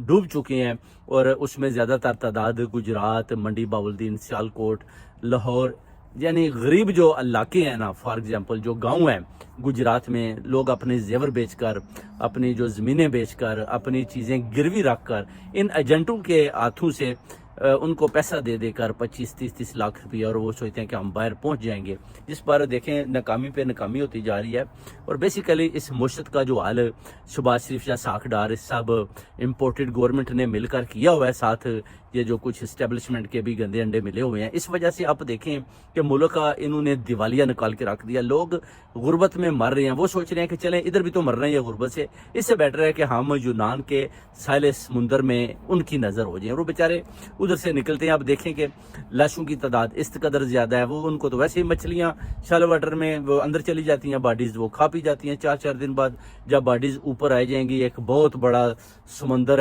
ڈوب چکے ہیں، اور اس میں زیادہ تر تعداد گجرات، منڈی باولدین، سیالکوٹ، لاہور، یعنی غریب جو علاقے ہیں نا، فار ایگزامپل جو گاؤں ہیں گجرات میں، لوگ اپنے زیور بیچ کر، اپنی جو زمینیں بیچ کر، اپنی چیزیں گروی رکھ کر ان ایجنٹوں کے ہاتھوں سے ان کو پیسہ دے دے کر 25-30 لاکھ روپیہ، اور وہ سوچتے ہیں کہ ہم باہر پہنچ جائیں گے، جس پر دیکھیں ناکامی پہ ناکامی ہوتی جا رہی ہے۔ اور بیسیکلی اس معیشت کا جو حال شہباز شریف یا ساکھ ڈار سب امپورٹڈ گورنمنٹ نے مل کر کیا ہوا ہے، ساتھ یہ جو کچھ اسٹیبلشمنٹ کے بھی گندے انڈے ملے ہوئے ہیں، اس وجہ سے آپ دیکھیں کہ ملک کا انہوں نے دیوالیہ نکال کے رکھ دیا۔ لوگ غربت میں مر رہے ہیں، وہ سوچ رہے ہیں کہ چلیں ادھر بھی تو مر رہے ہیں یہ غربت سے، اس سے بیٹر ہے کہ ہم یونان کے ساحل سمندر میں ان کی نظر ہو جائیں، اور وہ بیچارے ادھر سے نکلتے ہیں۔ آپ دیکھیں کہ لاشوں کی تعداد اس قدر زیادہ ہے، وہ ان کو تو ویسے ہی مچھلیاں شیلو واٹر میں وہ اندر چلی جاتی ہیں، باڈیز وہ کھا پی جاتی ہیں، 4 دن بعد جب باڈیز اوپر آ جائیں گی، ایک بہت بڑا سمندر ہے